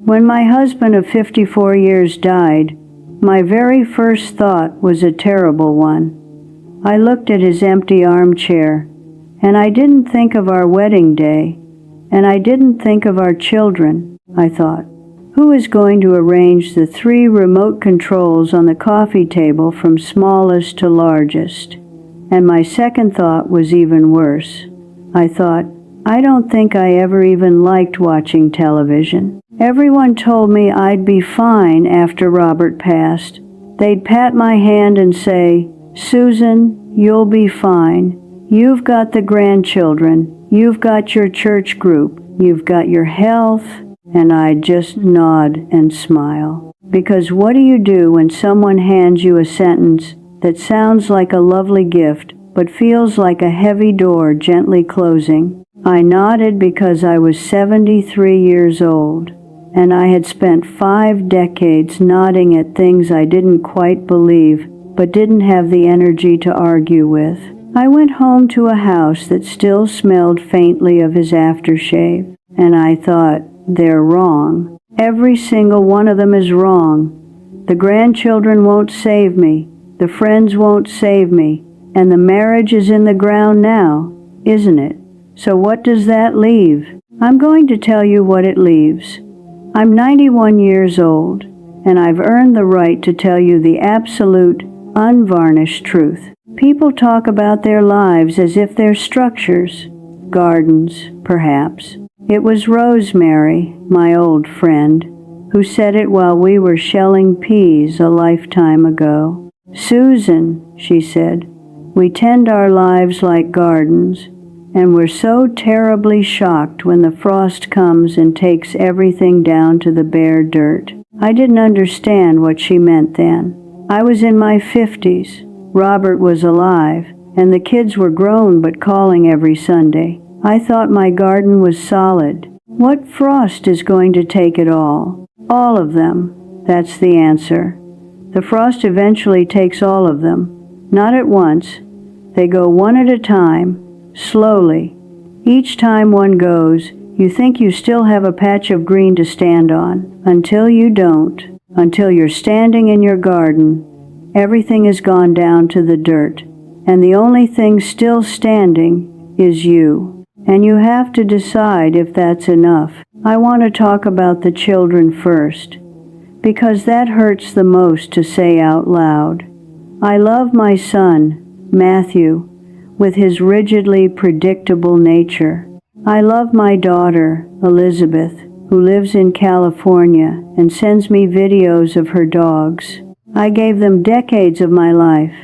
When my husband of 54 years died, my very first thought was a terrible one. I looked at his empty armchair, and I didn't think of our wedding day, and I didn't think of our children. I thought, who is going to arrange the 3 remote controls on the coffee table from smallest to largest? And my second thought was even worse. I thought, I don't think I ever even liked watching television. Everyone told me I'd be fine after Robert passed. They'd pat my hand and say, Susan, you'll be fine. You've got the grandchildren. You've got your church group. You've got your health. And I'd just nod and smile. Because what do you do when someone hands you a sentence that sounds like a lovely gift but feels like a heavy door gently closing? I nodded because I was 73 years old, and I had spent 5 decades nodding at things I didn't quite believe but didn't have the energy to argue with. I went home to a house that still smelled faintly of his aftershave, and I thought, they're wrong. Every single one of them is wrong. The grandchildren won't save me, the friends won't save me, and the marriage is in the ground now, isn't it? So what does that leave? I'm going to tell you what it leaves. I'm 91 years old, and I've earned the right to tell you the absolute, unvarnished truth. People talk about their lives as if they're structures, gardens, perhaps. It was Rosemary, my old friend, who said it while we were shelling peas a lifetime ago. Susan, she said, we tend our lives like gardens, and we're so terribly shocked when the frost comes and takes everything down to the bare dirt. I didn't understand what she meant then. I was in my 50s. Robert was alive, and the kids were grown but calling every Sunday. I thought my garden was solid. What frost is going to take it all? All of them. That's the answer. The frost eventually takes all of them. Not at once. They go one at a time. Slowly. Each time one goes, you think you still have a patch of green to stand on. Until you don't. Until you're standing in your garden, everything has gone down to the dirt, and the only thing still standing is you. And you have to decide if that's enough. I want to talk about the children first, because that hurts the most to say out loud. I love my son, Matthew, with his rigidly predictable nature. I love my daughter, Elizabeth, who lives in California and sends me videos of her dogs. I gave them decades of my life.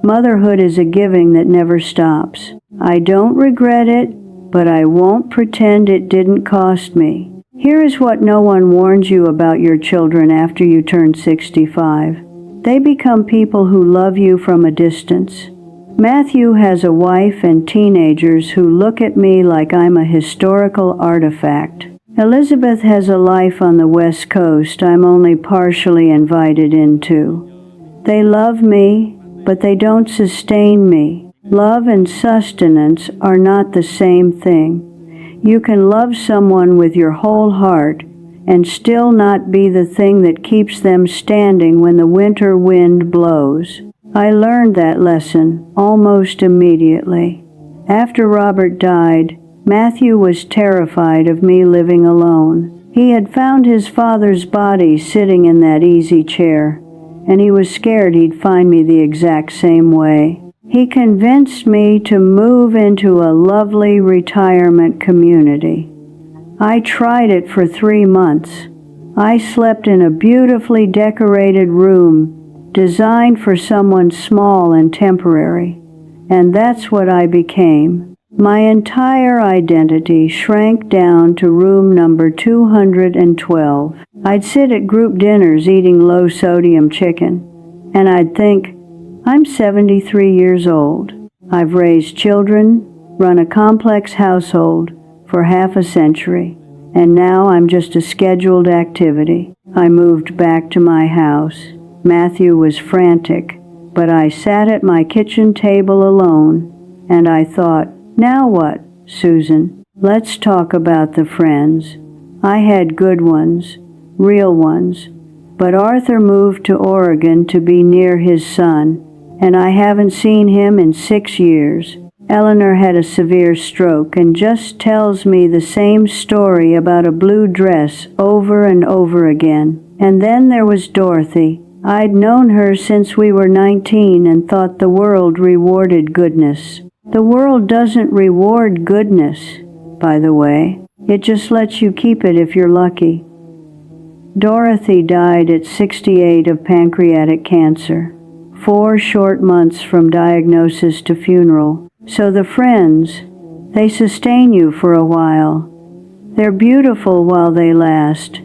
Motherhood is a giving that never stops. I don't regret it, but I won't pretend it didn't cost me. Here is what no one warns you about your children after you turn 65. They become people who love you from a distance. Matthew has a wife and teenagers who look at me like I'm a historical artifact. Elizabeth has a life on the West Coast I'm only partially invited into. They love me, but they don't sustain me. Love and sustenance are not the same thing. You can love someone with your whole heart and still not be the thing that keeps them standing when the winter wind blows. I learned that lesson almost immediately. After Robert died, Matthew was terrified of me living alone. He had found his father's body sitting in that easy chair, and he was scared he'd find me the exact same way. He convinced me to move into a lovely retirement community. I tried it for 3 months. I slept in a beautifully decorated room designed for someone small and temporary, and that's what I became. My entire identity shrank down to room number 212. I'd sit at group dinners eating low-sodium chicken, and I'd think, I'm 73 years old. I've raised children, run a complex household for half a century, and now I'm just a scheduled activity. I moved back to my house. Matthew was frantic, but I sat at my kitchen table alone, and I thought, now what, Susan? Let's talk about the friends. I had good ones, real ones. But Arthur moved to Oregon to be near his son, and I haven't seen him in 6 years. Eleanor had a severe stroke and just tells me the same story about a blue dress over and over again. And then there was Dorothy. I'd known her since we were 19 and thought the world rewarded goodness. The world doesn't reward goodness, by the way. It just lets you keep it if you're lucky. Dorothy died at 68 of pancreatic cancer, 4 short months from diagnosis to funeral. So the friends, they sustain you for a while. They're beautiful while they last,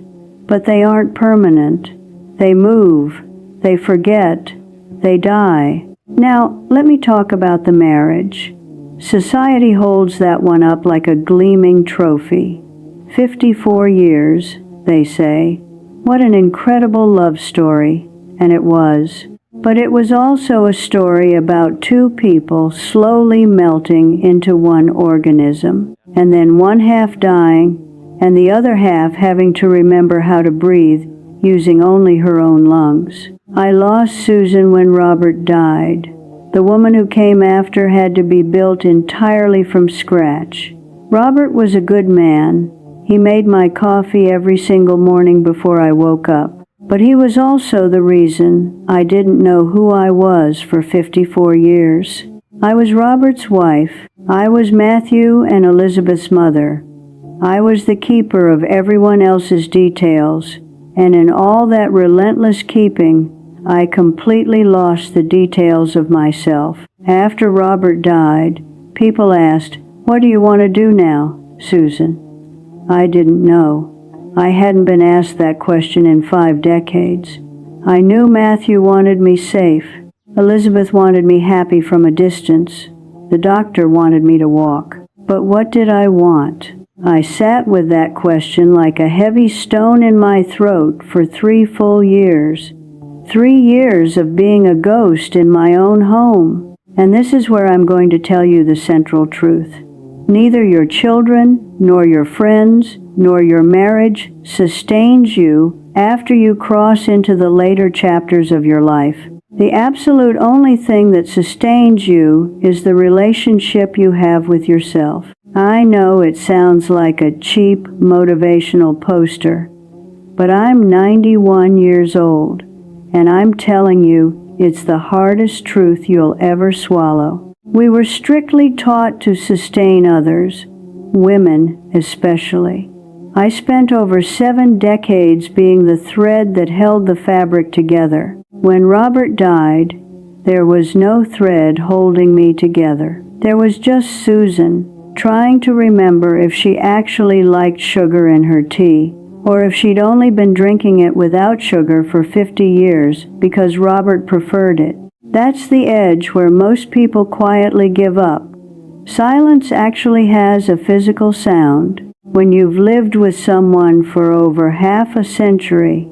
but they aren't permanent. They move, they forget, they die. Now, let me talk about the marriage. Society holds that one up like a gleaming trophy. 54 years, they say. What an incredible love story, and it was. But it was also a story about 2 people slowly melting into one organism, and then one half dying, and the other half having to remember how to breathe using only her own lungs. I lost Susan when Robert died. The woman who came after had to be built entirely from scratch. Robert was a good man. He made my coffee every single morning before I woke up. But he was also the reason I didn't know who I was for 54 years. I was Robert's wife. I was Matthew and Elizabeth's mother. I was the keeper of everyone else's details, and in all that relentless keeping, I completely lost the details of myself. After Robert died, people asked, "What do you want to do now, Susan?" I didn't know. I hadn't been asked that question in 5 decades. I knew Matthew wanted me safe. Elizabeth wanted me happy from a distance. The doctor wanted me to walk. But what did I want? I sat with that question like a heavy stone in my throat for 3 full years. 3 years of being a ghost in my own home. And this is where I'm going to tell you the central truth. Neither your children, nor your friends, nor your marriage sustains you after you cross into the later chapters of your life. The absolute only thing that sustains you is the relationship you have with yourself. I know it sounds like a cheap motivational poster, but I'm 91 years old, and I'm telling you, it's the hardest truth you'll ever swallow. We were strictly taught to sustain others, women especially. I spent over 7 decades being the thread that held the fabric together. When Robert died, there was no thread holding me together. There was just Susan, trying to remember if she actually liked sugar in her tea, or if she'd only been drinking it without sugar for 50 years because Robert preferred it. That's the edge where most people quietly give up. Silence actually has a physical sound. When you've lived with someone for over half a century,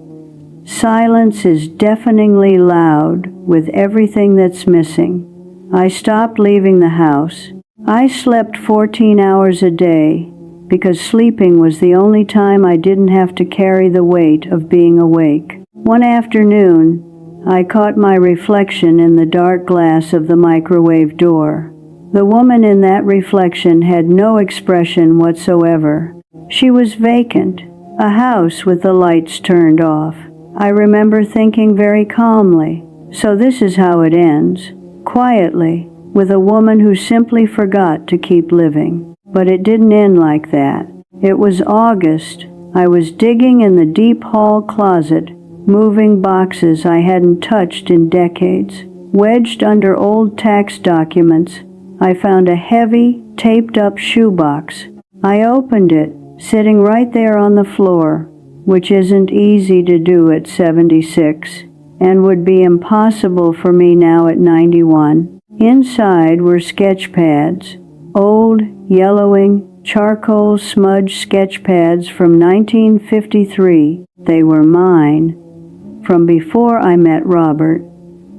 silence is deafeningly loud with everything that's missing. I stopped leaving the house. I slept 14 hours a day because sleeping was the only time I didn't have to carry the weight of being awake. One afternoon, I caught my reflection in the dark glass of the microwave door. The woman in that reflection had no expression whatsoever. She was vacant, a house with the lights turned off. I remember thinking very calmly, so this is how it ends, quietly, with a woman who simply forgot to keep living. But it didn't end like that. It was August. I was digging in the deep hall closet, moving boxes I hadn't touched in decades. Wedged under old tax documents, I found a heavy, taped-up shoebox. I opened it, sitting right there on the floor, which isn't easy to do at 76, and would be impossible for me now at 91. Inside were sketch pads, old, yellowing, charcoal smudge sketch pads from 1953. They were mine, from before I met Robert,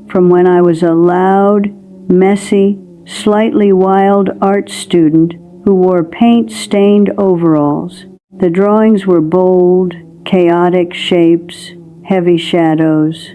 from when I was a loud, messy, slightly wild art student who wore paint-stained overalls. The drawings were bold, chaotic shapes, heavy shadows.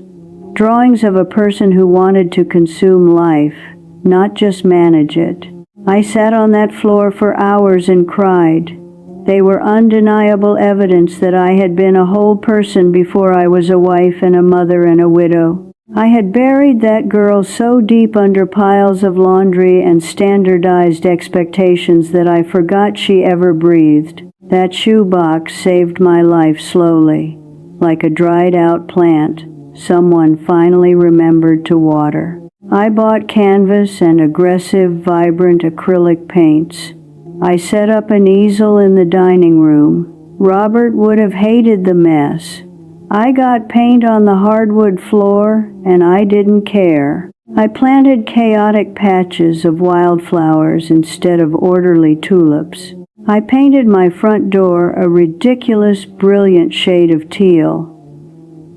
Drawings of a person who wanted to consume life, not just manage it. I sat on that floor for hours and cried. They were undeniable evidence that I had been a whole person before I was a wife and a mother and a widow. I had buried that girl so deep under piles of laundry and standardized expectations that I forgot she ever breathed. That shoebox saved my life slowly. Like a dried-out plant, someone finally remembered to water. I bought canvas and aggressive, vibrant acrylic paints. I set up an easel in the dining room. Robert would have hated the mess. I got paint on the hardwood floor, and I didn't care. I planted chaotic patches of wildflowers instead of orderly tulips. I painted my front door a ridiculous, brilliant shade of teal.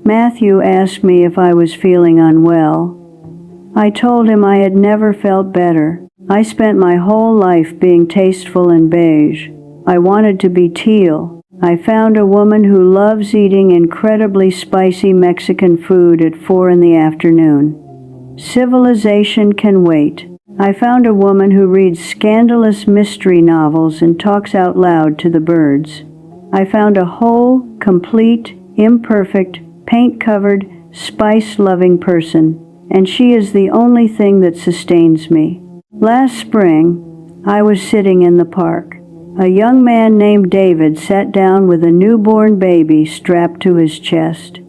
Matthew asked me if I was feeling unwell. I told him I had never felt better. I spent my whole life being tasteful and beige. I wanted to be teal. I found a woman who loves eating incredibly spicy Mexican food at 4 in the afternoon. Civilization can wait. I found a woman who reads scandalous mystery novels and talks out loud to the birds. I found a whole, complete, imperfect, paint-covered, spice-loving person, and she is the only thing that sustains me. Last spring, I was sitting in the park. A young man named David sat down with a newborn baby strapped to his chest.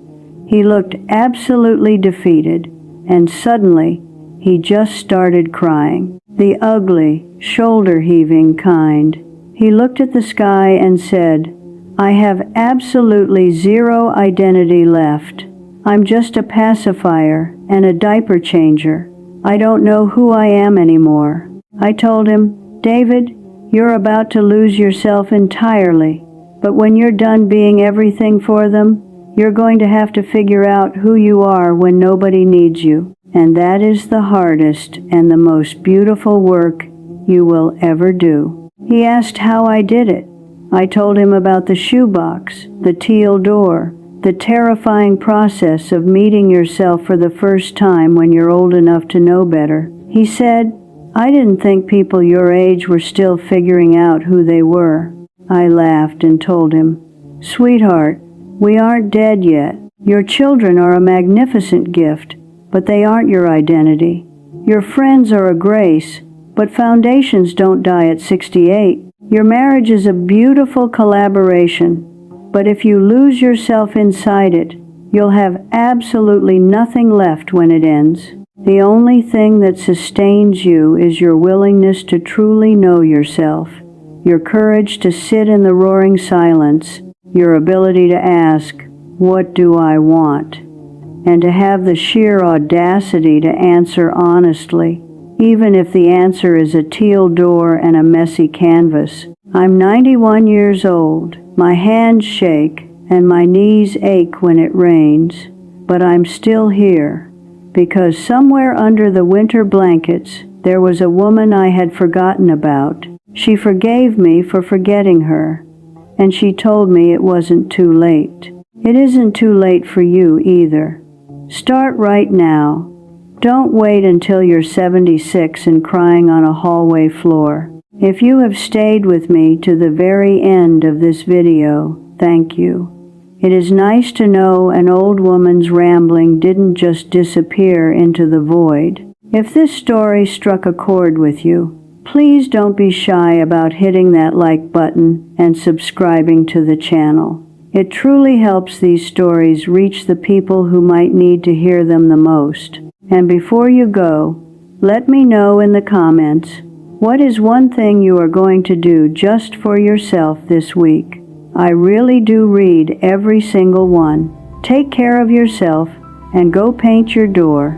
He looked absolutely defeated, and suddenly, he just started crying. The ugly, shoulder-heaving kind. He looked at the sky and said, "I have absolutely zero identity left. I'm just a pacifier and a diaper changer. I don't know who I am anymore." I told him, "David, you're about to lose yourself entirely, but when you're done being everything for them, you're going to have to figure out who you are when nobody needs you. And that is the hardest and the most beautiful work you will ever do." He asked how I did it. I told him about the shoebox, the teal door, the terrifying process of meeting yourself for the first time when you're old enough to know better. He said, "I didn't think people your age were still figuring out who they were." I laughed and told him, "Sweetheart, we aren't dead yet. Your children are a magnificent gift, but they aren't your identity. Your friends are a grace, but foundations don't die at 68. Your marriage is a beautiful collaboration, but if you lose yourself inside it, you'll have absolutely nothing left when it ends. The only thing that sustains you is your willingness to truly know yourself, your courage to sit in the roaring silence, your ability to ask, 'What do I want?' and to have the sheer audacity to answer honestly, even if the answer is a teal door and a messy canvas." I'm 91 years old. My hands shake and my knees ache when it rains, but I'm still here, because somewhere under the winter blankets there was a woman I had forgotten about. She forgave me for forgetting her, and she told me it wasn't too late. It isn't too late for you either. Start right now. Don't wait until you're 76 and crying on a hallway floor. If you have stayed with me to the very end of this video, thank you. It is nice to know an old woman's rambling didn't just disappear into the void. If this story struck a chord with you, please don't be shy about hitting that like button and subscribing to the channel. It truly helps these stories reach the people who might need to hear them the most. And before you go, let me know in the comments, what is one thing you are going to do just for yourself this week? I really do read every single one. Take care of yourself and go paint your door.